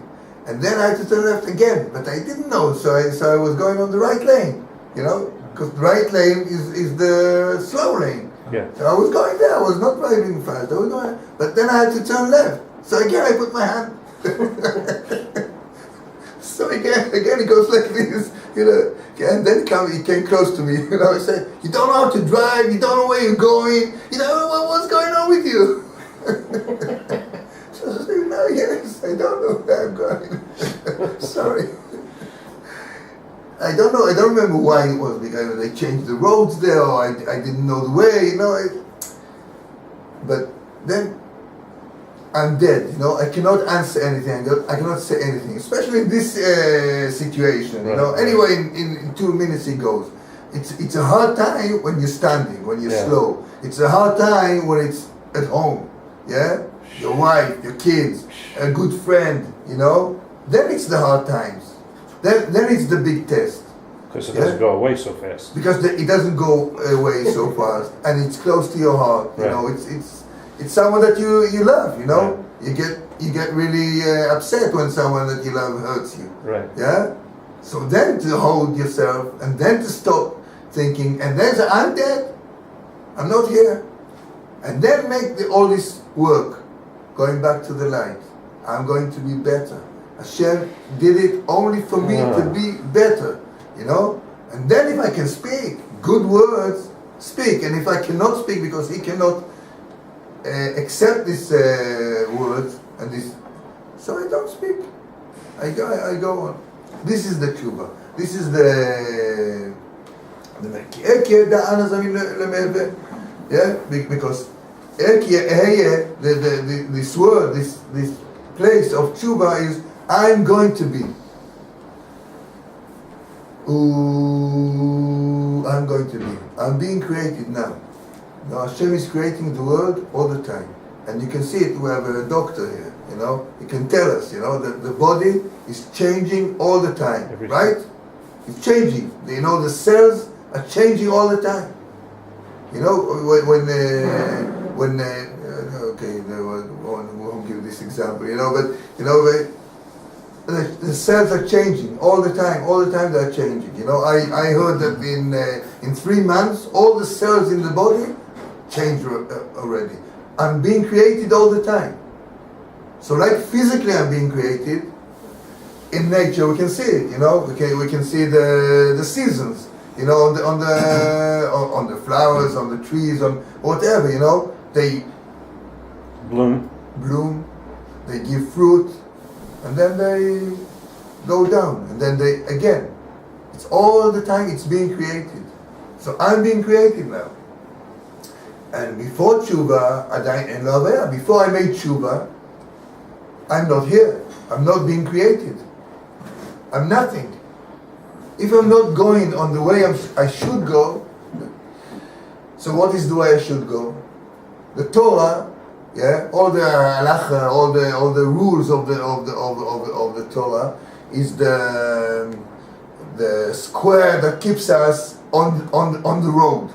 And then I had to turn left again, but I didn't know, so I was going on the right lane, you know, because the right lane is the slow lane. Yeah. So I was going there, I was not driving fast, I was going, but then I had to turn left. So again I put my hand. So again it goes like this, you know. And then he came close to me, you know. He said, "You don't know how to drive. You don't know where you're going. You don't know what's going on with you." So I said, "No, yes, I don't know where I'm going." Sorry. I don't know. I don't remember why it was, because they changed the roads there, or I didn't know the way, you know. But then I'm dead, you know. I cannot answer anything. I cannot say anything, especially in this situation, you know. Anyway, in 2 minutes it goes. It's a hard time when you're standing, when you're slow. It's a hard time when it's at home, yeah. Your wife, your kids, a good friend, you know. Then it's the hard times. Then it's the big test. Because it doesn't go away so fast. Because it doesn't go away so fast, and it's close to your heart. You know, it's someone that you love, you know. Right. You get really upset when someone that you love hurts you. Right. Yeah. So then to hold yourself, and then to stop thinking, and then say, I'm dead. I'm not here. And then make all this work, going back to the light. I'm going to be better. Hashem did it only for me to be better, you know. And then if I can speak good words, speak. And if I cannot speak because He cannot accept these words and this, so I don't speak. I go on. This is the Teshuva. This is the yeah, because this word, this place of Teshuva is I'm going to be. I'm going to be. I'm being created now. Now Hashem is creating the world all the time. And you can see it, we have a doctor here, you know, he can tell us, you know, that the body is changing all the time, Every right? It's changing. You know, the cells are changing all the time. You know, okay, we won't give this example, you know, but, you know, the cells are changing all the time they're changing. You know, I heard that in 3 months, all the cells in the body change already. I'm being created all the time. So like physically I'm being created, in nature we can see it, you know, we can see the seasons, you know, on the flowers, on the trees, on whatever, you know, they Bloom. they give fruit, and then they go down, and then they again. It's all the time it's being created. So I'm being created now. And before Teshuva, before I made Teshuva, I'm not here. I'm not being created. I'm nothing. If I'm not going on the way I should go, so what is the way I should go? The Torah, yeah, all the halacha, all the rules of the Torah is the square that keeps us on the road.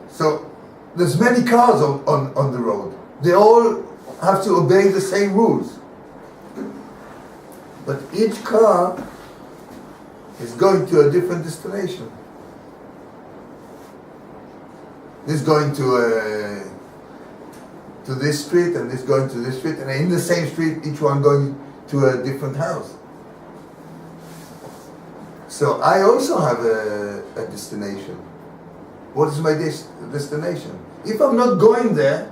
So there's many cars on the road. They all have to obey the same rules. But each car is going to a different destination. This going to this street, and this going to this street, and in the same street, each one going to a different house. So I also have a destination. What is my destination? If I'm not going there,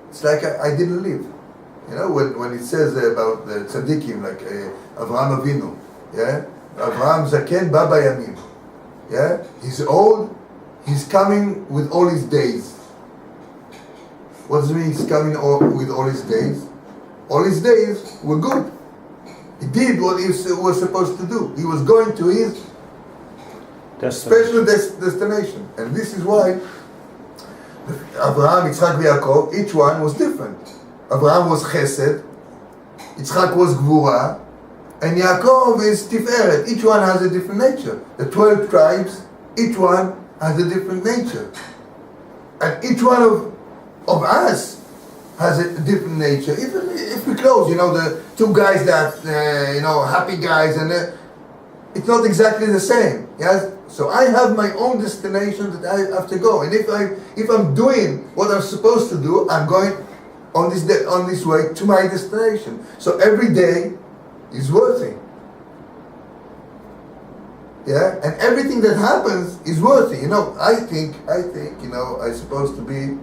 it's like I didn't live. You know, when it says about the tzaddikim, like Avraham Avinu, yeah? Avraham Zaken Baba Yamim, yeah? He's old, he's coming with all his days. What does it mean he's coming with all his days? All his days were good. He did what he was supposed to do. He was going to his special destination. And this is why Abraham, Yitzchak, and Yaakov, each one was different. Abraham was Chesed, Yitzchak was Gvura, and Yaakov is Tiferet. Each one has a different nature. The 12 tribes, each one has a different nature. And each one of us has a different nature. Even if we close, you know, the two guys that, you know, happy guys, and it's not exactly the same. Yes? So I have my own destination that I have to go. And if I'm doing what I'm supposed to do, I'm going on this way to my destination. So every day is worthy. Yeah? And everything that happens is worthy. You know, I think, you know, I'm supposed to be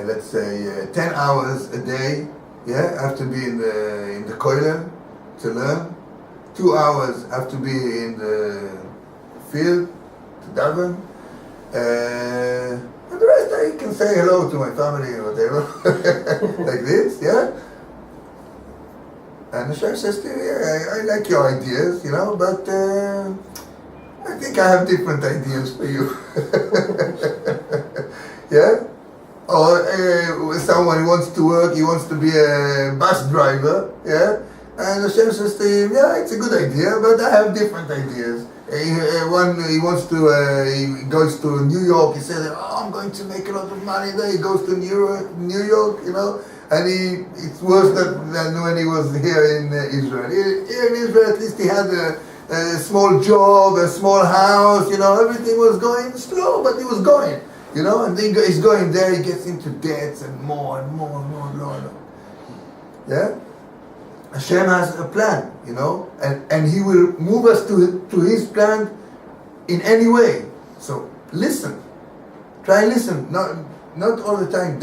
let's say 10 hours a day, yeah, I have to be in the kollel to learn. 2 hours I have to be in the field to daven. And the rest I can say hello to my family or whatever, like this, yeah. And the chef says to me, yeah, I like your ideas, you know, but I think I have different ideas for you. Yeah? Or someone who wants to work, he wants to be a bus driver, yeah? And the chef says to him, yeah, it's a good idea, but I have different ideas. He goes to New York, he says, oh, I'm going to make a lot of money there. He goes to New York, you know, and it's worse than when he was here in Israel. Here in Israel, at least he had a small job, a small house, you know, everything was going slow, but he was going. You know, and then he's going there, he gets into debts and more and more and more and more. Yeah? Hashem has a plan, you know, and He will move us to His plan in any way. So listen. Try and listen. Not all the time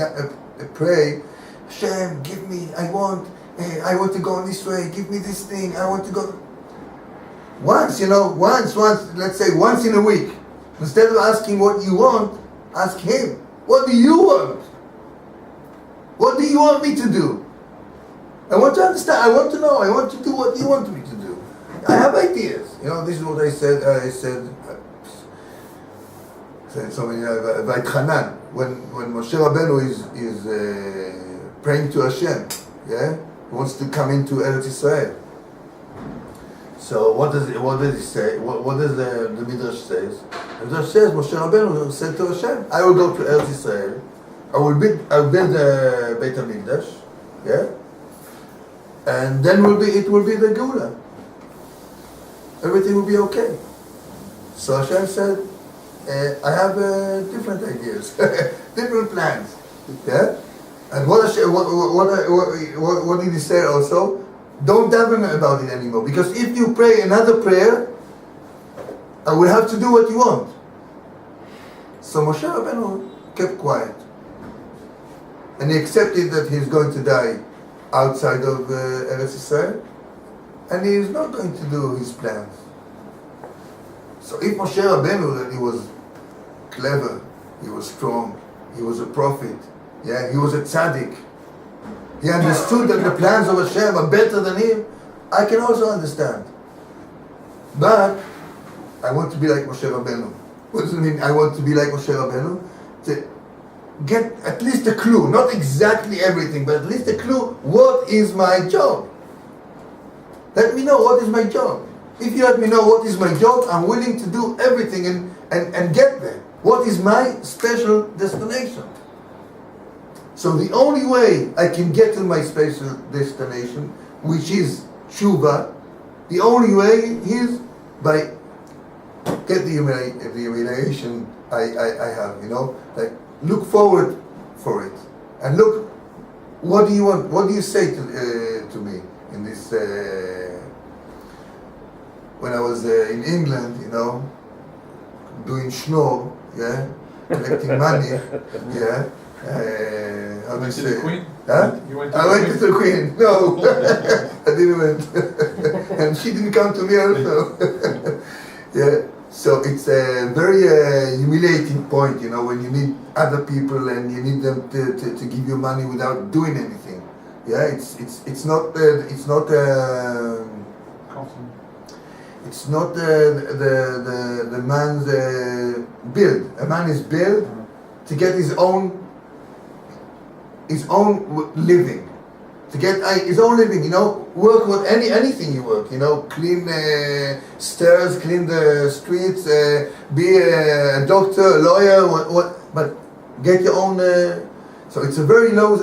pray, Hashem, give me, I want to go on this way, give me this thing, I want to go. Once, let's say once in a week. Instead of asking what you want, ask Him, what do you want? What do you want me to do? I want to understand, I want to know, I want to do what you want me to do. I have ideas. You know, this is what I said. So many Vaitchanan, when Moshe Rabbeinu is praying to Hashem, yeah, he wants to come into Eretz Israel. So what does he say? What does the Midrash says? The Midrash says Moshe Rabbeinu said to Hashem, I will go to Eretz Israel. I will build the Beit HaMikdash, yeah, and then it will be the Geula. Everything will be okay. So Hashem said, I have different ideas, different plans, yeah. And what did he say also? Don't daven about it anymore, because if you pray another prayer, I will have to do what you want. So Moshe Rabbeinu kept quiet, and he accepted that he's going to die outside of Eretz Israel, and he is not going to do his plans. So if Moshe Rabbeinu, that he was clever, he was strong, he was a prophet, yeah, he was a tzaddik, he understood that the plans of Hashem are better than him, I can also understand. But I want to be like Moshe Rabbeinu. What does it mean, I want to be like Moshe Rabbeinu? To get at least a clue, not exactly everything, but at least a clue, what is my job? Let me know what is my job. If you let me know what is my job, I'm willing to do everything and get there. What is my special destination? So the only way I can get to my special destination, which is Teshuva, the only way is by get the humiliation I have, like look forward for it. And look, what do you want? What do you say to me in this... when I was in England, doing schnorr, yeah, collecting money, yeah. How do you say? To the Queen? Huh? You went I went to the Queen. No, I didn't went, and she didn't come to me also. Yeah. So it's a very humiliating point, when you need other people and you need them to give you money without doing anything. Yeah, it's not It's not the man's build. A man is built to get his own living, to get his own living. Work with anything you work. Clean stairs, clean the streets, be a doctor, a lawyer, but get your own. So it's a very low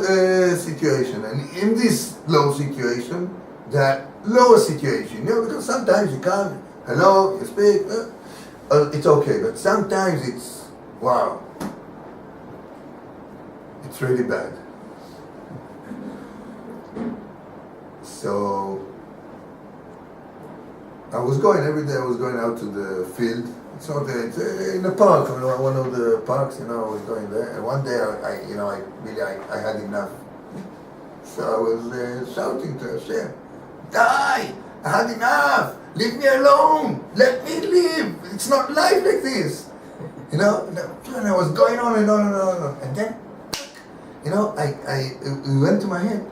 situation, and in this low situation, that lower situation, because sometimes you can't, hello, you speak, it's okay, but sometimes it's, wow, it's really bad. So, I was going every day, I was going out to the field. It's not it's in the park, one of the parks, I was going there, and one day I had enough. So I was shouting to Hashem, die! I had enough! Leave me alone! Let me live! It's not life like this! And I was going on and on and on and on. And then, it went to my head,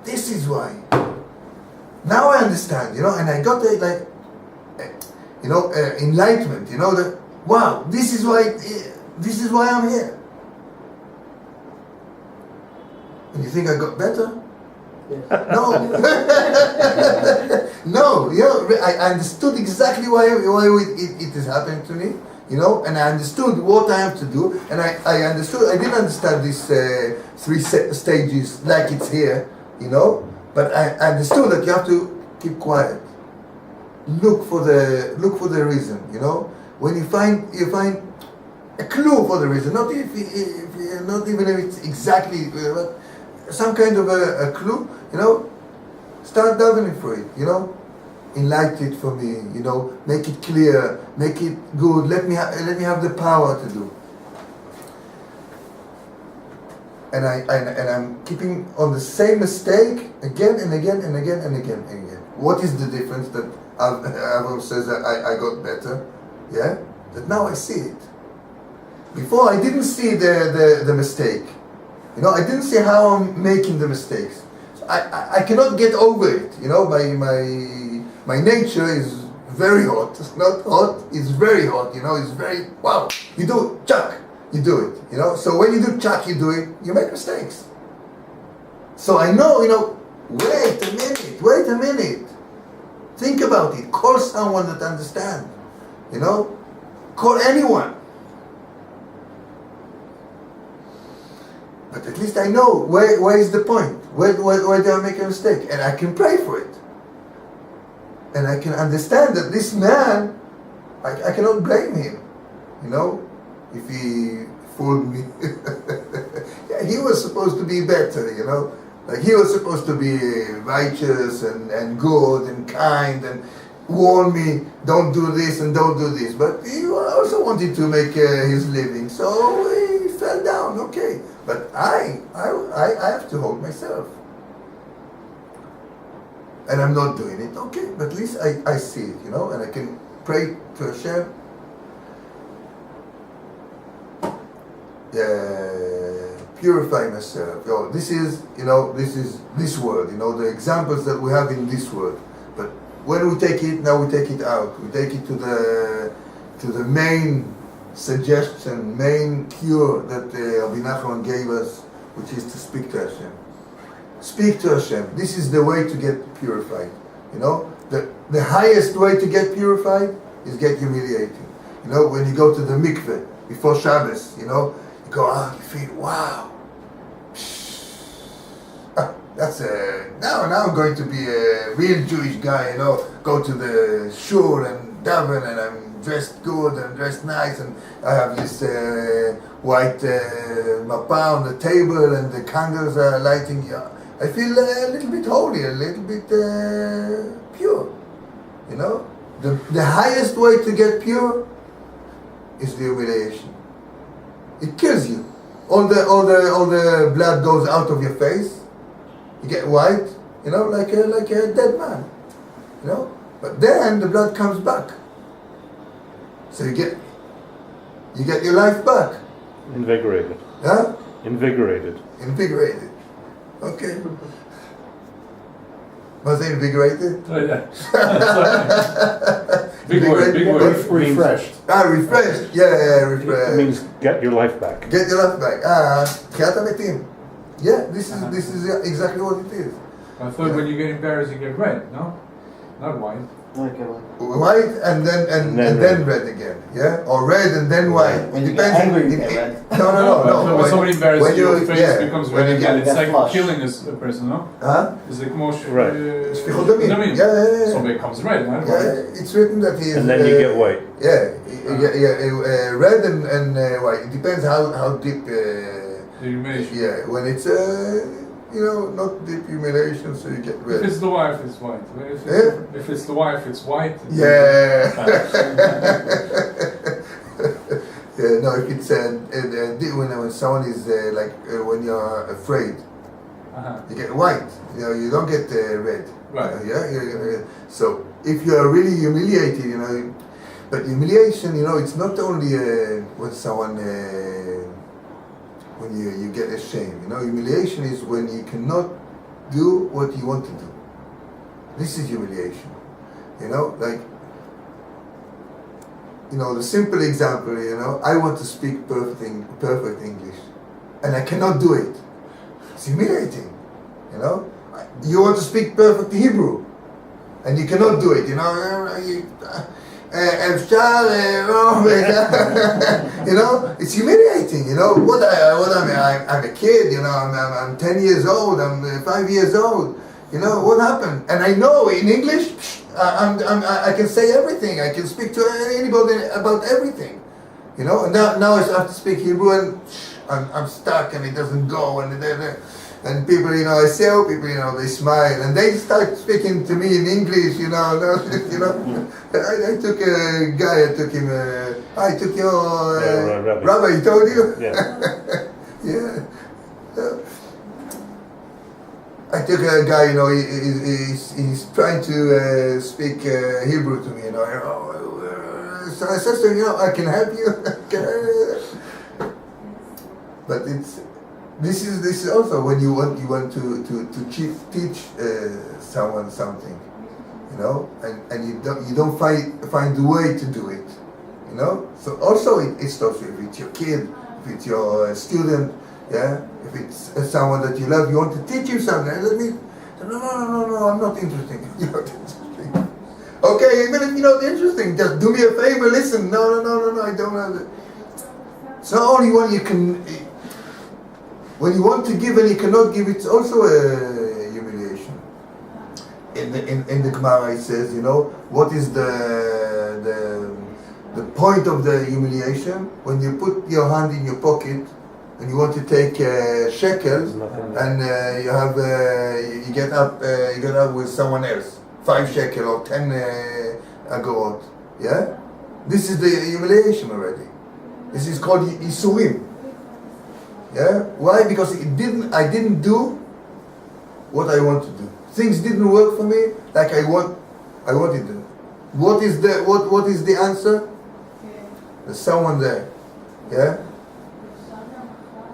this is why. Now I understand, and I got enlightenment, that, wow, this is why I'm here. And you think I got better? Yes. No. No, I understood exactly why it is happening to me, and I understood what I have to do, and I didn't understand these 3 stages like it's here, but I understood that you have to keep quiet. Look for the reason, when you find a clue for the reason, not even if it's exactly, but some kind of a clue, start davening for it, enlighten it for me, make it clear, make it good, let me have the power to do. And I'm keeping on the same mistake again and again and again and again and again. What is the difference that Avram says that I got better? Yeah? That now I see it. Before I didn't see the mistake. I didn't see how I'm making the mistakes. So I cannot get over it. My nature is very hot. It's not hot, it's very hot, it's very, wow. You do chak, you do it, So when you do chak, you do it, you make mistakes. So I know, wait a minute. Think about it. Call someone that understands, Call anyone. But at least I know where is the point. Where do I make a mistake? And I can pray for it. And I can understand that this man, I cannot blame him. If he fooled me. Yeah, he was supposed to be better, Like he was supposed to be righteous and good and kind and warn me, don't do this and don't do this. But he also wanted to make his living. So he fell down, okay. But I have to hold myself. And I'm not doing it, okay. But at least I see it, and I can pray to Hashem. Purify myself. This is this word, the examples that we have in this word. But when we take it, now we take it out. We take it to the main suggestion, main cure that Rabbi Nachman gave us, which is to speak to Hashem. Speak to Hashem. This is the way to get purified. The highest way to get purified is get humiliated. When you go to the mikveh before Shabbos, you go out, you feel, wow. That's now I'm going to be a real Jewish guy, go to the shul and daven, and I'm dressed good and dressed nice, and I have this white mapa on the table, and the candles are lighting. I feel a little bit holy, a little bit pure. The highest way to get pure is the humiliation. It kills you. All the blood goes out of your face. You get white, like a dead man, But then the blood comes back. So you get your life back. Invigorated. Huh? Invigorated. Okay. Was it invigorated? Oh, yeah. Big word. Refreshed. Refreshed. Yeah, It refreshed. means get your life back. Get your life back. Tchiat HaMetim. Yeah, this is exactly what it is. I thought when you get embarrassed, you get red, no? Not white. Okay. White and then red again. Yeah, or red and then white. When It you get depends. angry, you get red. No. When somebody embarrasses you, your face becomes when red you again. get, It's like flush. killing a person, no? huh? It's like mosh. Right. Shfichut damim. Yeah. So it becomes red, not Yeah, white. it's written that he is. And then you get white. Red and white. It depends how deep. The humiliation. Yeah, when it's not deep humiliation, so you get If red. it's the wife, it's white. If it's the wife, it's white. Yeah. Yeah. No, if it's when someone is when you're afraid, you get white. You don't get red. Right. So if you are really humiliated, but humiliation, it's not only when someone when you get ashamed. Humiliation is when you cannot do what you want to do. This is humiliation. The simple example. I want to speak perfect English, and I cannot do it. It's humiliating. You want to speak perfect Hebrew, and you cannot do it. It's humiliating. I'm a kid. I'm 10 years old. I'm 5 years old. What happened? And I know in English, I can say everything. I can speak to anybody about everything. And now I have to speak Hebrew, and I'm stuck, and it doesn't go, and people, I say, people, they smile, and they start speaking to me in English, I took a guy, I took your Rabbi, he told you? Yeah. Yeah. I took a guy, he's trying to speak Hebrew to me, so I said to him, I can help you. But this is also when you want to teach someone something, you know, and you don't find the way to do it, you know. So also it starts if it's your kid, if it's your student, yeah, if it's someone that you love, you want to teach him something. No, I'm not interested. You're not interesting. Okay, even if you're not interesting, just do me a favor, listen. No, I don't have it. It's not only when you can, when you want to give and you cannot give, it's also a humiliation. In the Gemara it says, you know, what is the point of the humiliation? When you put your hand in your pocket and you want to take a shekel and you get up with someone else, 5 shekel or 10 agorot, yeah? This is the humiliation already. This is called Isurim. Yeah? Why? Because I didn't do what I want to do. Things didn't work for me like I wanted to. What is the answer? There's someone there. Yeah?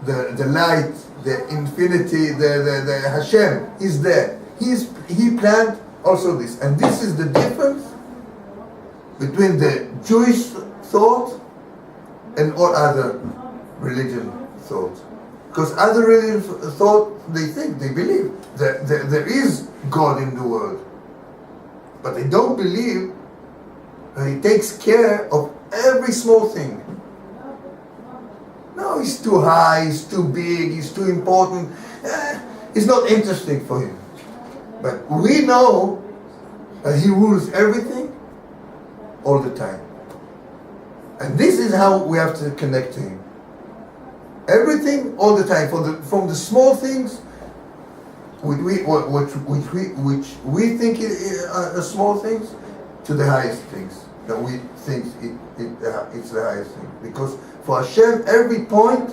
The light, the infinity, the Hashem is there. He planned also this. And this is the difference between the Jewish thought and all other religion thought. Because other religion thought, they believe that there is God in the world. But they don't believe that He takes care of every small thing. No, He's too high, He's too big, He's too important. It's not interesting for Him. But we know that He rules everything all the time. And this is how we have to connect to Him. Everything, all the time, from the small things, which we think are small things, to the highest things that we think it's the highest thing. Because for Hashem, every point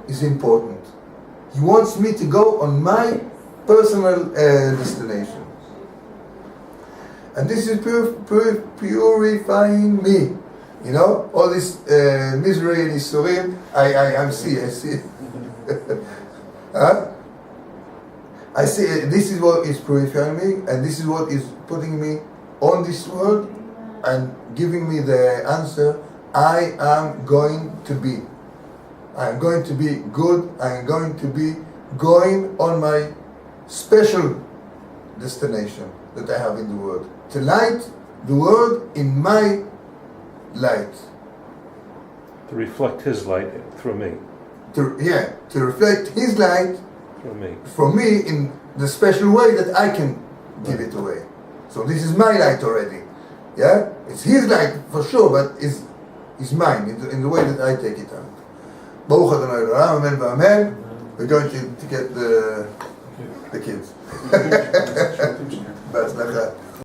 is important. He wants me to go on my personal destination, and this is purifying me. You know, all this misery and isurim, I see. Huh? I see, this is what is purifying me, and this is what is putting me on this world and giving me the answer. I am going to be good. I am going to be going on my special destination that I have in the world. To light the world in my light. To reflect His light through me. To reflect His light Through me. from me in the special way that I can give it away. So this is my light already. Yeah? It's His light for sure, but it's mine in the way that I take it out. Baruch Adonai Olam, Amen v'Amen. We're going to get the kids. בהצלחה.